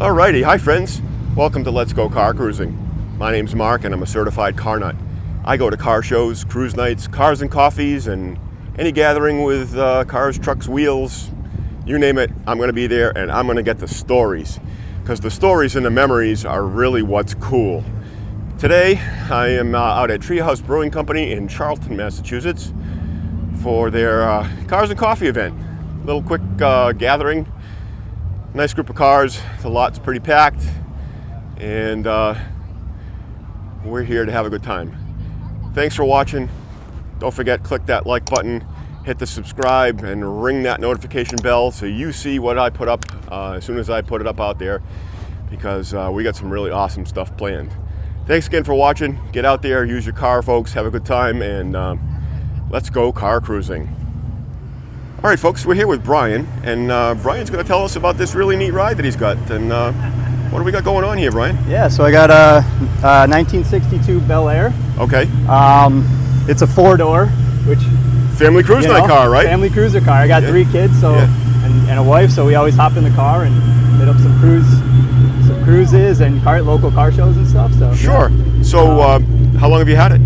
Alrighty, hi friends. Welcome to Let's Go Car Cruising. My name's Mark and I'm a certified car nut. I go to car shows, cruise nights, cars and coffees, and any gathering with cars, trucks, wheels, you name it, I'm going to be there and I'm going to get the stories. Because the stories and the memories are really what's cool. Today, I am out at House Brewing Company in Charlton, Massachusetts for their Cars and Coffee event. Little quick gathering. Nice group of cars. The lot's pretty packed. And we're here to have a good time. Thanks for watching. Don't forget, click that like button, hit the subscribe, and ring that notification bell so you see what I put up as soon as I put it up out there, because we got some really awesome stuff planned. Thanks again for watching. Get out there, use your car, folks, have a good time, and let's go car cruising. All right, folks, we're here with Brian, and Brian's going to tell us about this really neat ride that he's got. And what do we got going on here, Brian? Yeah, so I got a 1962 Bel Air. Okay. It's a four-door, which family cruise night car, right? Family cruiser car. I got 3 kids, so and a wife, so we always hop in the car and hit up some cruises and local car shows and stuff. So sure. Yeah. So how long have you had it?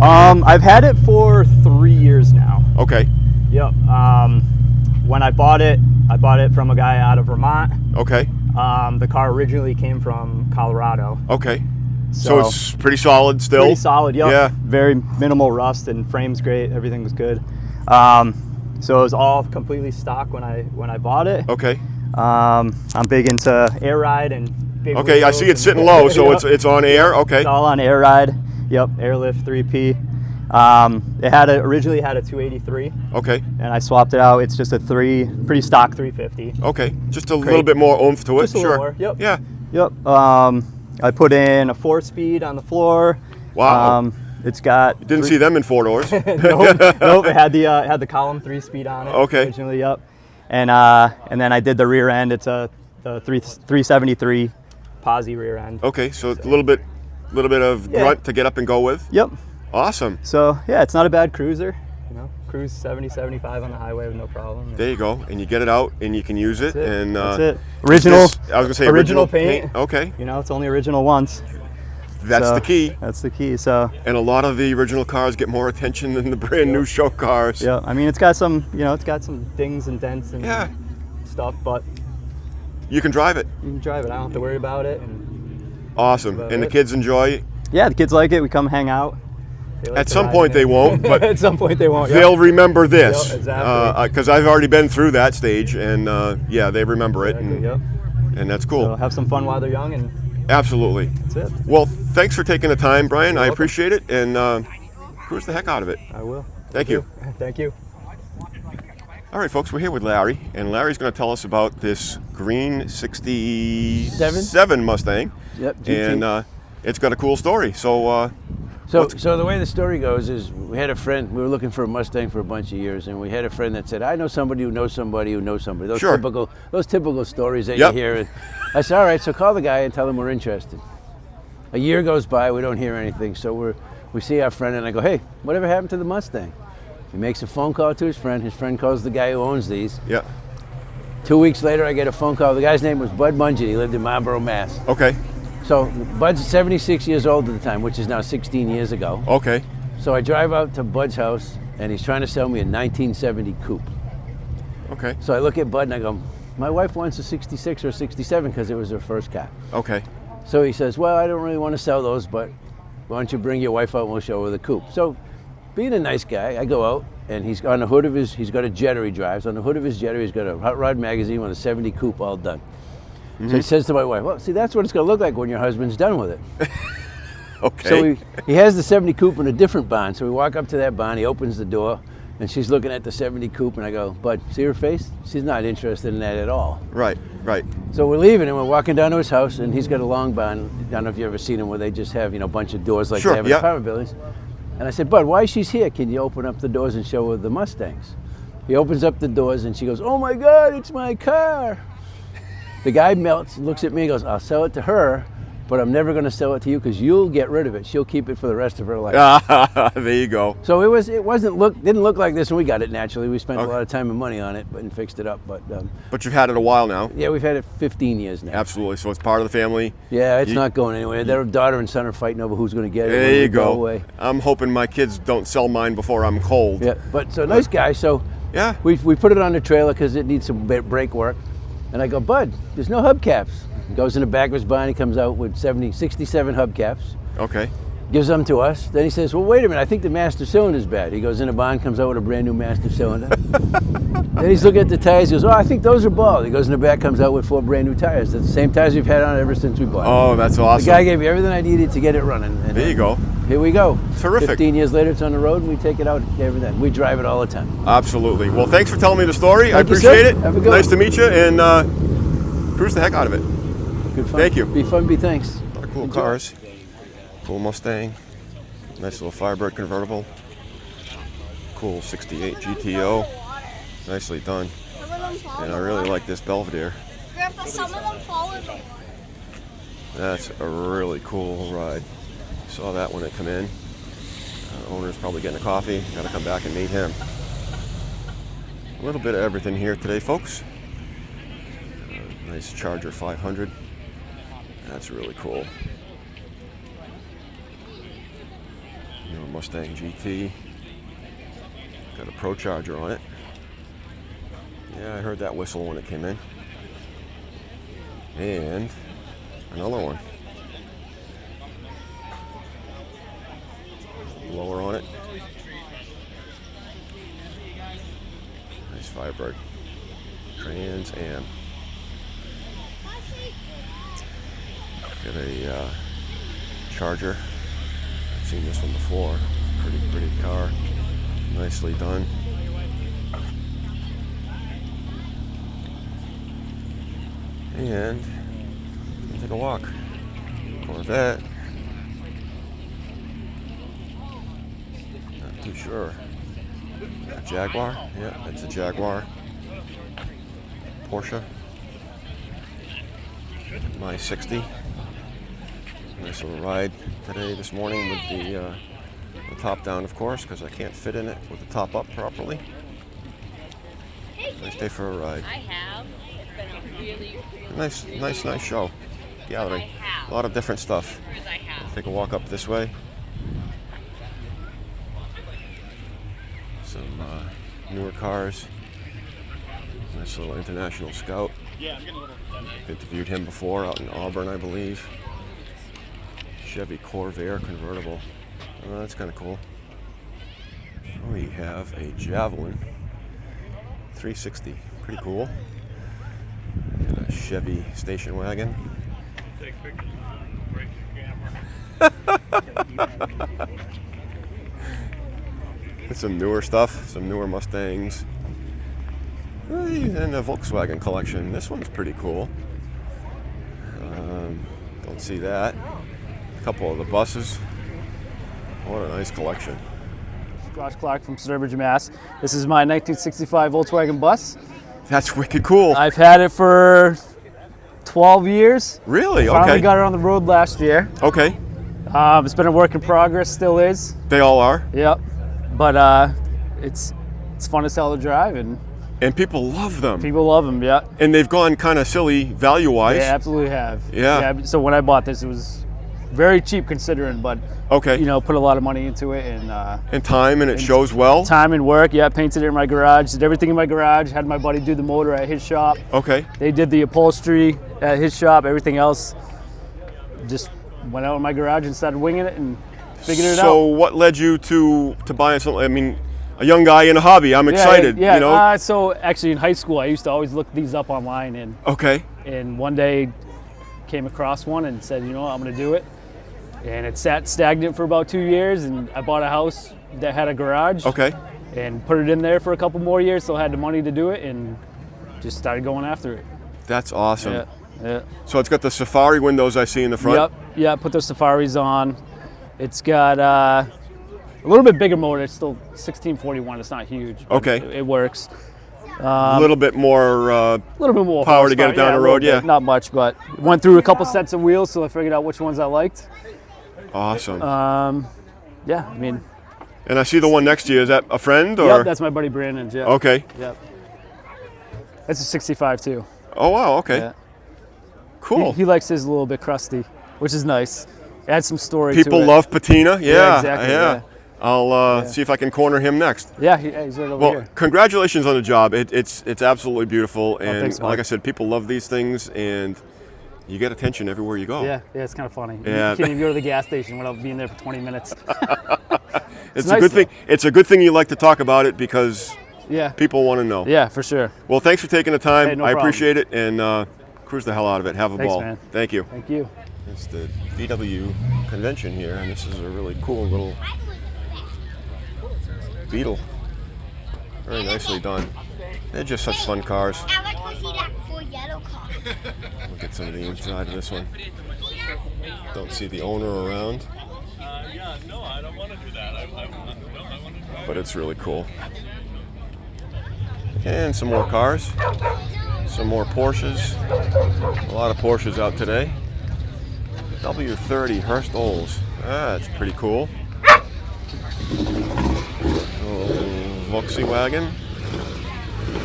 I've had it for 3 years now. Okay. Yep. When I bought it from a guy out of Vermont. Okay. The car originally came from Colorado. Okay. So it's pretty solid still? Pretty solid, yep. Yeah. Very minimal rust and frame's great. Everything was good. So it was all completely stock when I bought it. Okay. I'm big into air ride and big okay, I see it sitting low, so yep. it's on air. Okay. It's all on air ride. Yep, airlift 3P. It originally had a 283. Okay. And I swapped it out. It's just a pretty stock 350. Okay. Just a little bit more oomph to it. Just a little more. Yep. Yeah. Yep. I put in a 4-speed on the floor. Wow. It's got. You didn't see them in 4-doors. Nope. It had the column 3-speed on it. Okay. Originally, yep. And then I did the rear end. It's a 373 posi rear end. Okay. So a little bit of grunt to get up and go with. Yep. Awesome. So yeah, it's not a bad cruiser. You know, cruise 70, 75 on the highway with no problem. There you go, and you get it out and you can use it. And that's it. Original. I was gonna say original paint. Okay. You know, it's only original once. That's the key. That's the key. So. And a lot of the original cars get more attention than the brand new show cars. Yeah. I mean, it's got some dings and dents and stuff, but you can drive it. You can drive it. I don't have to worry about it. And awesome. And the kids enjoy it. Yeah, the kids like it. We come hang out. At some point they won't, but at some point they won't. They'll remember this. Yep, exactly. Because I've already been through that stage, and yeah, they remember it, and that's cool. So have some fun while they're young, and absolutely. That's it. Well, thanks for taking the time, Brian. I appreciate it, and cruise the heck out of it. I will. Thank you. Thank you. All right, folks, we're here with Larry, and Larry's going to tell us about this green 67 Mustang. Yep. GT. And it's got a cool story. So the way the story goes is we had a friend, we were looking for a Mustang for a bunch of years, and we had a friend that said, I know somebody who knows somebody who knows somebody. Those typical stories that you hear. And I said, all right, so call the guy and tell him we're interested. A year goes by, we don't hear anything, so we see our friend and I go, hey, whatever happened to the Mustang? He makes a phone call to his friend calls the guy who owns these. Yeah. 2 weeks later, I get a phone call. The guy's name was Bud Mungin. He lived in Marlboro, Mass. Okay. So Bud's 76 years old at the time, which is now 16 years ago. Okay. So I drive out to Bud's house, and he's trying to sell me a 1970 coupe. Okay. So I look at Bud and I go, my wife wants a 66 or a 67 because it was her first car. Okay. So he says, well, I don't really want to sell those, but why don't you bring your wife out and we'll show her the coupe. So being a nice guy, I go out, and he's on the hood of he's got a Jetta he drives. On the hood of his Jetta, he's got a Hot Rod magazine with a 70 coupe all done. So he says to my wife, well, see, that's what it's going to look like when your husband's done with it. Okay. So he has the 70 coupe in a different barn. So we walk up to that barn, he opens the door, and she's looking at the 70 coupe, and I go, Bud, see her face? She's not interested in that at all. Right. So we're leaving, and we're walking down to his house, and he's got a long barn. I don't know if you've ever seen them where they just have, a bunch of doors like they have in apartment buildings. And I said, Bud, while she's here, can you open up the doors and show her the Mustangs? He opens up the doors, and she goes, oh, my God, it's my car. The guy melts, looks at me, and goes, I'll sell it to her, but I'm never going to sell it to you because you'll get rid of it. She'll keep it for the rest of her life. There you go. So didn't look like this when we got it naturally. We spent a lot of time and money on it and fixed it up. But you've had it a while now. Yeah, we've had it 15 years now. Absolutely. So it's part of the family. Yeah, it's not going anywhere. Their daughter and son are fighting over who's going to get it. There you go. Away. I'm hoping my kids don't sell mine before I'm cold. Yeah, but so nice guy. So yeah, we put it on the trailer because it needs some brake work. And I go, Bud, there's no hubcaps. He goes in the back of his barn. He comes out with 67 hubcaps. Okay. Gives them to us. Then he says, well, wait a minute. I think the master cylinder's bad. He goes in the barn, comes out with a brand new master cylinder. Then he's looking at the tires. He goes, oh, I think those are bald. He goes in the back, comes out with 4 brand new tires. That's the same tires we've had on it ever since we bought it. Oh, that's awesome. The guy gave me everything I needed to get it running. And there you go. Here we go. Terrific. 15 years later, it's on the road, and we take it out every day. We drive it all the time. Absolutely. Well, thanks for telling me the story. I Thank you, appreciate sir. it. Have a good Nice one. to meet you, and cruise the heck out of it. Good fun. Thank you. Be fun, be thanks. A lot of cool cars. Cool Mustang. Nice little Firebird convertible. Cool 68 GTO. Nicely done. And I really like this Belvedere. Grandpa, some of them followed me. That's a really cool ride. Saw that when it come in. Owner's probably getting a coffee. Got to come back and meet him. A little bit of everything here today, folks. Nice Charger 500. That's really cool. New Mustang GT. Got a Pro Charger on it. Yeah, I heard that whistle when it came in. And another one. Blower on it. Nice Firebird. Trans Am. Got a Charger. I've seen this one before. Pretty car. Nicely done. And we'll take a walk. Corvette. Not too sure. A Jaguar? Yeah, it's a Jaguar. Porsche. My 60. Nice little ride today, this morning, with the top down, of course, because I can't fit in it with the top up properly. Nice day for a ride. I have. It's been a really Nice show. Gathering. A lot of different stuff. Take a walk up this way. Some newer cars. Nice little International Scout. I've interviewed him before out in Auburn, I believe. Chevy Corvair convertible. Oh, that's kind of cool. We have a Javelin 360. Pretty cool. And a Chevy station wagon. Take pictures. Break the camera. And some newer stuff, some newer Mustangs. And a Volkswagen collection. This one's pretty cool. Don't see that. A couple of the buses. What a nice collection. Josh Clark from Sturbridge, Mass. This is my 1965 Volkswagen Bus. That's wicked cool. I've had it for 12 years. Really? Finally Okay. got it on the road last year. Okay. It's been a work in progress, still is. They all are. Yep. But it's fun as hell to drive, and And people love them. people love them. Yeah. And they've gone kind of silly value-wise. They absolutely have. Yeah. So when I bought this, it was very cheap considering, but Okay. put a lot of money into it, and And time, and it shows well. time and work. Yeah, painted it in my garage, did everything in my garage. Had my buddy do the motor at his shop. Okay. They did the upholstery at his shop. Everything else, just went out in my garage and started winging it and figured it out. So what led you to buying something? I mean, a young guy in a hobby. I'm excited. Yeah. You know. So actually, in high school, I used to always look these up online, Okay. and one day came across one and said, I'm going to do it. And it sat stagnant for about 2 years, and I bought a house that had a garage. Okay. And put it in there for a couple more years, still had the money to do it, and just started going after it. That's awesome. Yeah. So it's got the Safari windows I see in the front. Yep. Yeah, put those Safaris on. It's got a little bit bigger motor. It's still 1641. It's not huge. But Okay. It works. A little bit more power to get it down the road, yeah. Not much, but went through a couple sets of wheels, so I figured out which ones I liked. Awesome. Yeah, I mean. And I see the one next to you. Is that a friend? Or? Yep, that's my buddy Brandon. Yeah. Okay. Yep. It's a 65 too. Oh, wow, okay. Yeah. Cool. He likes his a little bit crusty, which is nice. Adds some story People to it. love patina. Yeah, exactly. Yeah. I'll see if I can corner him next. Yeah, he's right over Well, here. congratulations on the job. It's absolutely beautiful, and thanks, Mark. like I said, people love these things, and you get attention everywhere you go. Yeah, it's kind of funny. Yeah. You can't even go to the gas station without being there for 20 minutes. It's a nice, good thing. though. It's a good thing you like to talk about it because Yeah. people want to know. Yeah, for sure. Well, thanks for taking the time. Hey, no I problem. appreciate it, and cruise the hell out of it. Have a Thanks, ball. man. Thank you. Thank you. It's the VW convention here, and this is a really cool little Beetle. Very nicely done. They're just such fun cars. I like to see that full yellow car. Look at some of the inside of this one. Don't see the owner around, Yeah, no, I don't want to do that. I want to drive. but it's really cool. And some more cars. Some more Porsches. A lot of Porsches out today. W30 Hurst Olds. That's pretty cool. Volkswagen.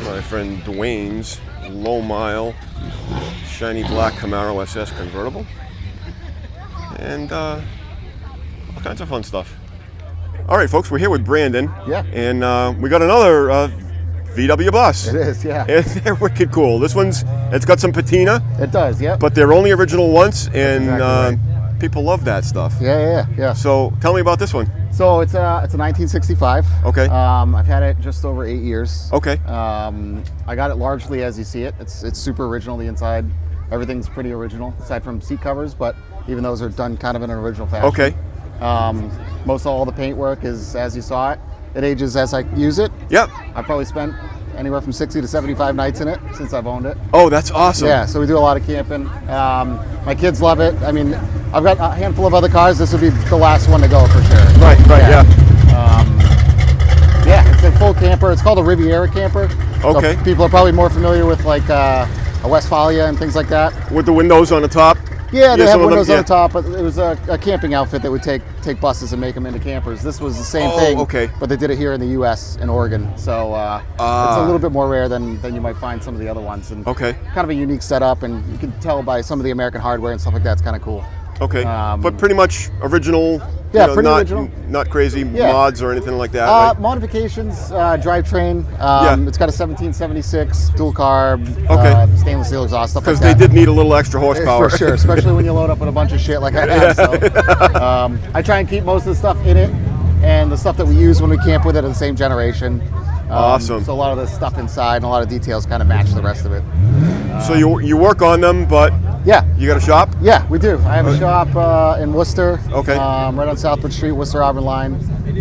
My friend Dwayne's low mile shiny black Camaro SS convertible. And all kinds of fun stuff. All right, folks, we're here with Brandon. Yeah. And we got another VW bus. It is, yeah. And they're wicked cool. This one's, it's got some patina, It does, yeah. but they're only original once, and exactly people love that stuff. Yeah. So tell me about this one. So it's a 1965. Okay. I've had it just over 8 years. Okay. I got it largely as you see it. It's super original. The inside, everything's pretty original, aside from seat covers. But even those are done kind of in an original fashion. Okay. Most all the paintwork is as you saw it. It ages as I use it. Yep. I've probably spent anywhere from 60 to 75 nights in it since I've owned it. Oh, that's awesome. Yeah, so we do a lot of camping. My kids love it. I mean, I've got a handful of other cars. This would be the last one to go for sure. Right, yeah. Yeah, it's a full camper. It's called a Riviera camper. So Okay. people are probably more familiar with like a Westfalia and things like that. With the windows on the top. Yeah, they have some of them, windows on yeah. the top, but it was a camping outfit that would take buses and make them into campers. This was the same thing, okay. but they did it here in the U.S. in Oregon. So it's a little bit more rare than you might find some of the other ones. And Okay. kind of a unique setup, and you can tell by some of the American hardware and stuff like that. It's kind of cool. Okay. But pretty much original. Yeah, pretty original. Not crazy Yeah. mods or anything like that. Right? Modifications, drivetrain. Yeah. It's got a 1776 dual carb, Okay. stainless steel exhaust, stuff like Because that. they did need a little extra horsepower. For sure, especially when you load up with a bunch of shit like I have. So, I try and keep most of the stuff in it, and the stuff that we use when we camp with it are the same generation. Awesome. So a lot of the stuff inside and a lot of details kind of match the rest of it. So you work on them, but Yeah. you got a shop? Yeah, we do. I have a shop in Worcester. Okay. Right on Southwood Street, Worcester Auburn line.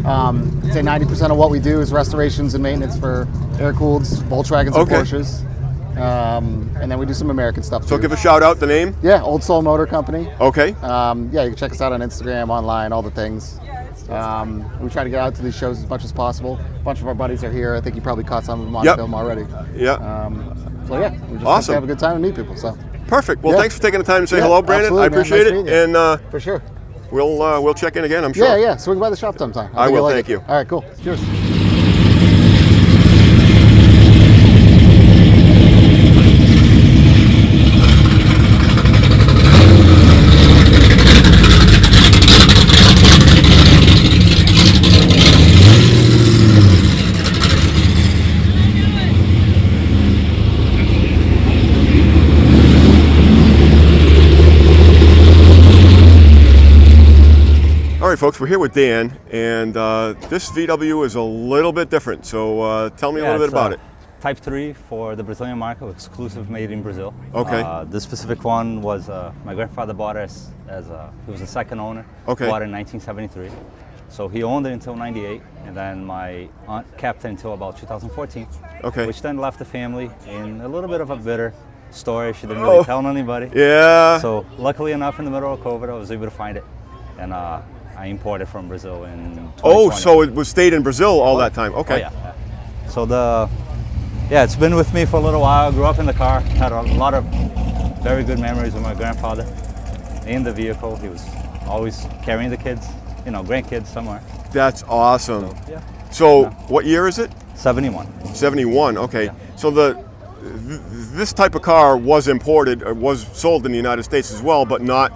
I'd say 90% of what we do is restorations and maintenance for air-cooled Volkswagens and Okay. Porsches. And then we do some American stuff So too. give a shout out the name. Yeah, Old Soul Motor Company. Okay. Yeah, you can check us out on Instagram, online, all the things. We try to get out to these shows as much as possible. A bunch of our buddies are here. I think you probably caught some of them on Yep. film already. Yeah. So yeah, we just like Awesome. to have a good time and meet people. So Perfect. Well, yeah. thanks for taking the time to say Yeah, hello, Brandon. absolutely, I man. appreciate Nice it, meeting you. and for sure. we'll check in again. I'm sure. Yeah. Swing by the shop sometime. I think will, you'll like thank it. you. All right, cool. Cheers. All right, folks, we're here with Dan, and this VW is a little bit different. So tell me a little bit about it. Type 3 for the Brazilian market, exclusive made in Brazil. Okay. This specific one was my grandfather bought it as he was the second owner. Okay. Bought it in 1973. So he owned it until 98, and then my aunt kept it until about 2014. Okay. Which then left the family in a little bit of a bitter story. She didn't really tell anybody. Yeah. So luckily enough, in the middle of COVID, I was able to find it, and I imported from Brazil in 2020. Oh, so it was stayed in Brazil all that time. Okay. Oh, yeah. So Yeah, it's been with me for a little while. Grew up in the car. Had a lot of very good memories with my grandfather in the vehicle. He was always carrying the kids, you know, grandkids somewhere. That's awesome. So, yeah. So what year is it? 71. 71. Okay. Yeah. So this type of car was imported, or was sold in the United States as well, but not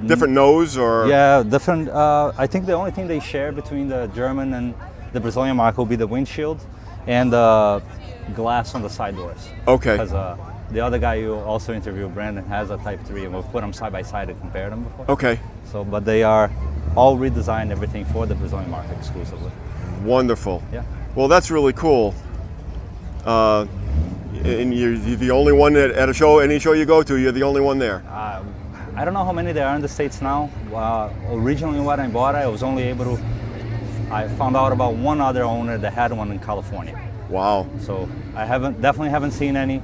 different nose or. Yeah, different. I think the only thing they share between the German and the Brazilian marque will be the windshield and the glass on the side doors. Okay. Because the other guy you also interviewed, Brandon, has a Type 3, and we'll put them side by side and compare them before. Okay. So, but they are all redesigned, everything for the Brazilian market exclusively. Wonderful. Yeah. Well, that's really cool. And you're the only one at a show, any show you go to, you're the only one there. I don't know how many there are in the States now. Originally when I bought it, I was only able to, I found out about one other owner that had one in California. Wow. So I definitely haven't seen any.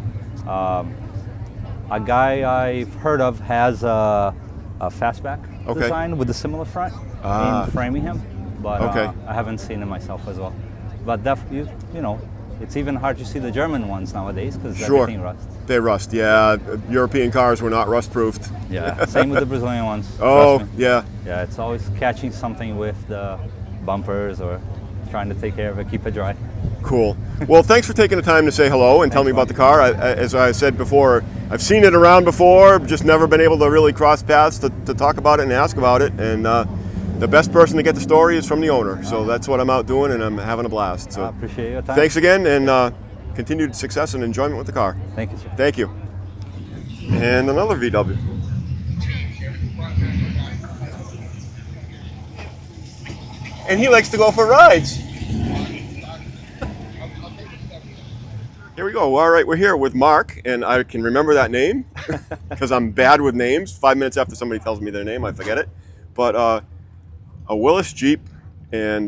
A guy I've heard of has a fastback design with a similar front in Framingham, but I haven't seen it myself as well. But definitely, you know, it's even hard to see the German ones nowadays because everything rusts. They rust, yeah. European cars were not rust-proofed. Yeah, same with the Brazilian ones. Oh, yeah. Yeah, it's always catching something with the bumpers or trying to take care of it, keep it dry. Cool. Well, thanks for taking the time to say hello and tell me about the car. As I said before, I've seen it around before, just never been able to really cross paths to talk about it and ask about it. And the best person to get the story is from the owner. So that's what I'm out doing, and I'm having a blast. So I appreciate your time. Thanks again, and continued success and enjoyment with the car. Thank you, sir. Thank you. And another VW. And he likes to go for rides. Here we go. All right, we're here with Mark, and I can remember that name because I'm bad with names. 5 minutes after somebody tells me their name, I forget it. But a Willys Jeep, and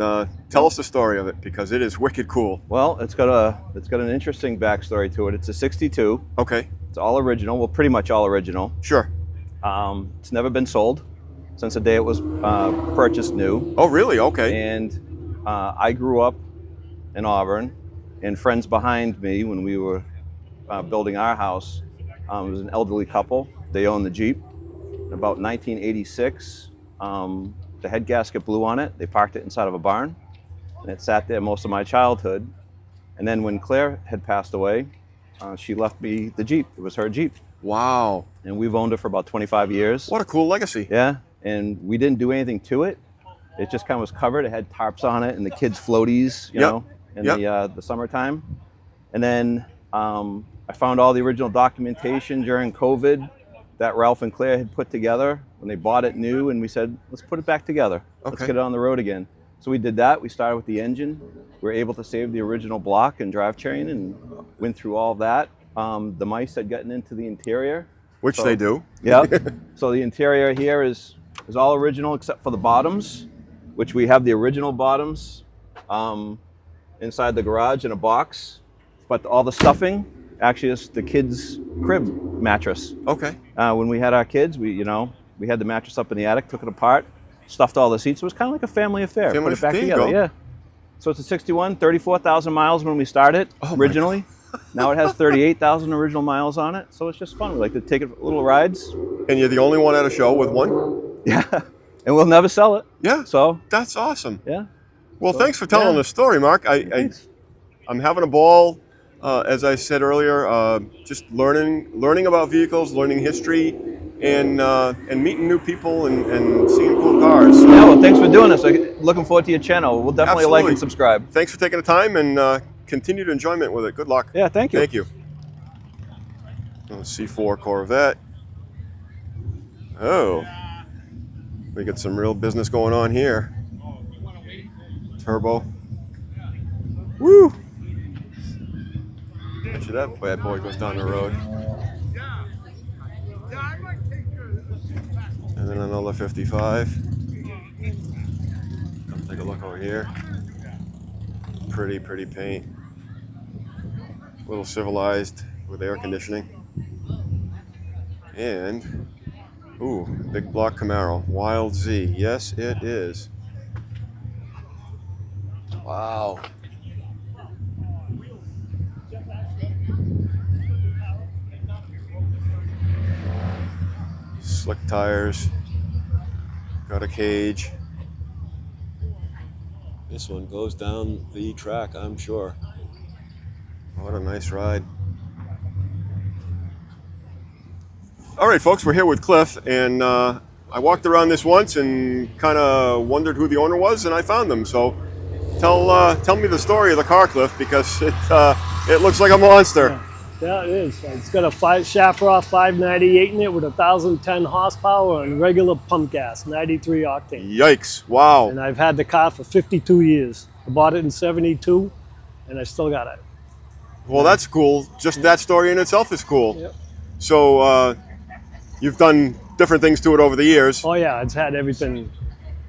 tell us the story of it because it is wicked cool. Well, it's got an interesting backstory to it. It's a '62. Okay. It's all original. Well, pretty much all original. Sure. It's never been sold since the day it was purchased new. Oh, really? Okay. And I grew up in Auburn, and friends behind me when we were building our house, it was an elderly couple. They owned the Jeep. In about 1986, the head gasket blew on it. They parked it inside of a barn, and it sat there most of my childhood. And then when Claire had passed away, she left me the Jeep. It was her Jeep. Wow. And we've owned it for about 25 years. What a cool legacy. Yeah, and we didn't do anything to it. It just kind of was covered. It had tarps on it and the kids' floaties, you know, in the summertime. And then I found all the original documentation during COVID that Ralph and Claire had put together when they bought it new, and we said, let's put it back together. Okay. Let's get it on the road again. So we did that. We started with the engine. We were able to save the original block and drivetrain and went through all of that. The mice had gotten into the interior. Which they do. Yeah. So the interior here is all original except for the bottoms, which we have the original bottoms inside the garage in a box. But all the stuffing actually is the kids' crib mattress. Okay. When we had our kids, we had the mattress up in the attic, took it apart, stuffed all the seats. It was kind of like a family affair. Put it back together. Yeah. So it's a 61, 34,000 miles when we started originally. Now it has 38,000 original miles on it. So it's just fun. We like to take it for little rides. And you're the only one at a show with one? Yeah. And we'll never sell it. Yeah. So that's awesome. Yeah. Well, thanks for telling the story, Mark. I'm having a ball. As I said earlier, just learning about vehicles, learning history, and meeting new people and seeing cool cars. Yeah, well, thanks for doing this. Looking forward to your channel. We'll definitely like and subscribe. Thanks for taking the time and continued enjoyment with it. Good luck. Yeah, thank you. Thank you. C4 Corvette. Oh, we got some real business going on here. Turbo. Woo! Bet you that bad boy goes down the road. And then another 55. Come take a look over here. Pretty paint. A little civilized with air conditioning. And, ooh, big block Camaro. Wild Z. Yes, it is. Wow. Slick tires. Got a cage. This one goes down the track, I'm sure. What a nice ride. All right, folks, we're here with Cliff, and I walked around this once and kind of wondered who the owner was, and I found them. So tell me the story of the car, Cliff, because it looks like a monster. Yeah, it is. It's got a Shafroth 598 in it with 1,010 horsepower and regular pump gas, 93 octane. Yikes, wow. And I've had the car for 52 years. I bought it in 72, and I still got it. Well, that's cool. Just that story in itself is cool. Yep. So you've done different things to it over the years. Oh yeah, it's had everything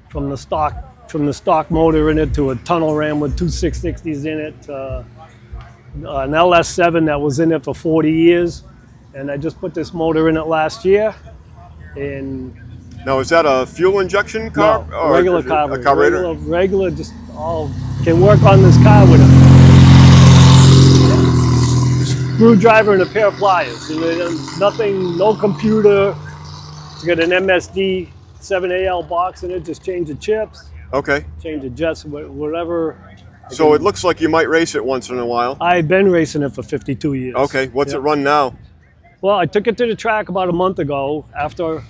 from the stock motor in it to a tunnel ram with two 660s in it. An LS7 that was in it for 40 years, and I just put this motor in it last year. And now, is that a fuel injection car? No, or regular carburetor. A carburetor? Regular, just all can work on this car with a screwdriver and a pair of pliers. And nothing, no computer. It's got an MSD 7AL box in it. Just change the chips. Okay. Change the jets, whatever. So it looks like you might race it once in a while. I've been racing it for 52 years. Okay, what's it run now? Well, I took it to the track about a month ago after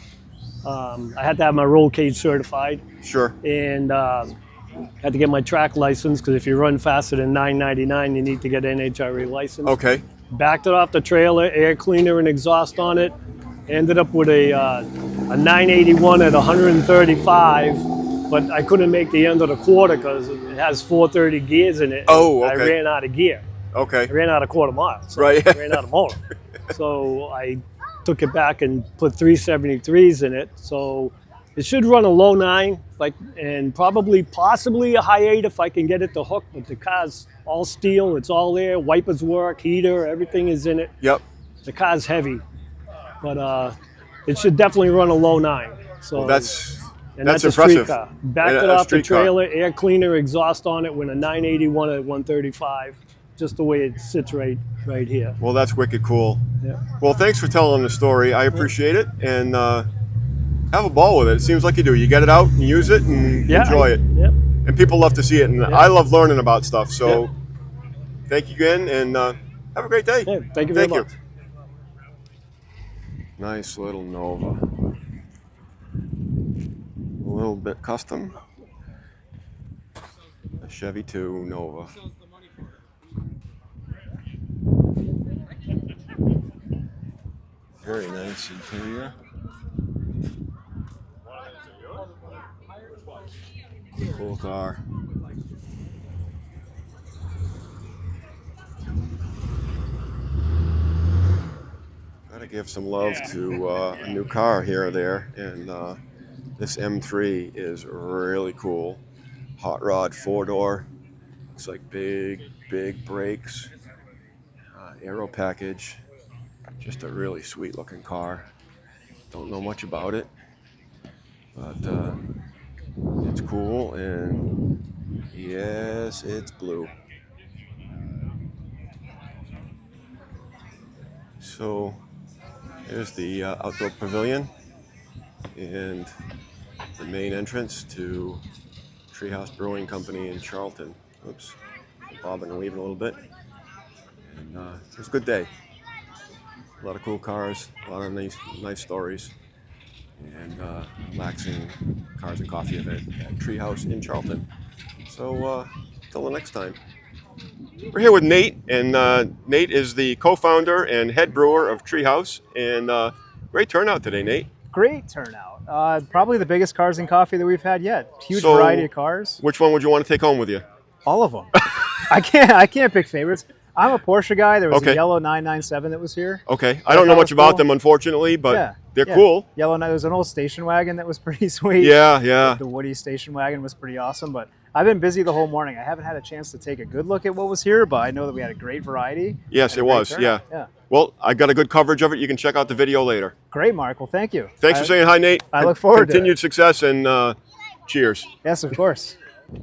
I had to have my roll cage certified. Sure. And had to get my track license, because if you run faster than 999, you need to get an NHRA license. Okay. Backed it off the trailer, air cleaner and exhaust on it. Ended up with a 981 at 135. But I couldn't make the end of the quarter because it has 430 gears in it. Oh, okay. I ran out of gear. Okay. I ran out of quarter mile. So right. I ran out of motor. So I took it back and put 373s in it. So it should run a low 9, and possibly a high 8 if I can get it to hook. But the car's all steel. It's all there. Wipers work, heater, everything is in it. Yep. The car's heavy. But it should definitely run a low 9. So well, that's a impressive. street car. Backed it off the trailer, car. Air cleaner, exhaust on it, with a 981 at 135. Just the way it sits right here. Well, that's wicked cool. Yeah. Well, thanks for telling the story. I appreciate it, and have a ball with it. It seems like you do. You get it out and use it and enjoy it. Yep. And people love to see it, and I love learning about stuff. So thank you again, and have a great day. Yeah, thank you very much. Nice little Nova. A little bit custom. A Chevy 2 Nova. Very nice interior. Cool car. Gotta give some love to a new car here or there, and this M3 is really cool. Hot rod 4-door. Looks like big brakes. Aero package. Just a really sweet looking car. Don't know much about it, but it's cool, and yes, it's blue. So here's the outdoor pavilion and the main entrance to House Brewing Company in Charlton. Oops, bobbing and weaving a little bit. And it was a good day. A lot of cool cars, a lot of nice stories, and relaxing cars and coffee event at Treehouse in Charlton. So till the next time. We're here with Nate, and Nate is the co-founder and head brewer of Treehouse, and great turnout today, Nate. Great turnout. Probably the biggest cars and coffee that we've had yet. Huge variety of cars. Which one would you want to take home with you? All of them. I can't pick favorites. I'm a Porsche guy. There was a yellow 997 that was here. Okay. I don't know much about them, unfortunately, but they're cool. Yellow. There was an old station wagon that was pretty sweet. Yeah. The Woody station wagon was pretty awesome, but I've been busy the whole morning. I haven't had a chance to take a good look at what was here, but I know that we had a great variety. Yes, it was. Yeah. Well, I got a good coverage of it. You can check out the video later. Great, Mark. Well, thank you. Thanks for saying hi, Nate. I look forward to it. Continued success, and cheers. Yes, of course.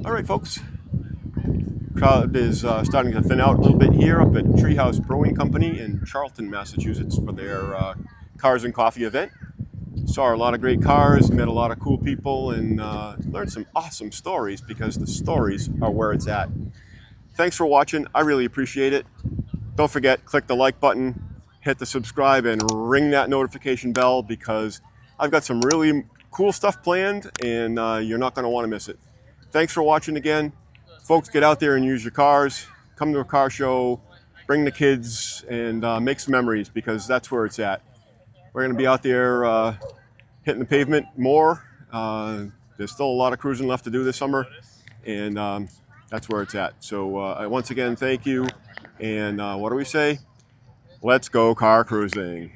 All right, folks. Crowd is starting to thin out a little bit here up at Treehouse Brewing Company in Charlton, Massachusetts for their Cars and Coffee event. Saw a lot of great cars, met a lot of cool people, and learned some awesome stories, because the stories are where it's at. Thanks for watching. I really appreciate it. Don't forget, click the like button, hit the subscribe, and ring that notification bell, because I've got some really cool stuff planned, and you're not going to want to miss it. Thanks for watching again. Folks, get out there and use your cars. Come to a car show, bring the kids, and make some memories, because that's where it's at. We're going to be out there hitting the pavement more. There's still a lot of cruising left to do this summer, and that's where it's at. So once again, thank you. And what do we say? Let's go car cruising.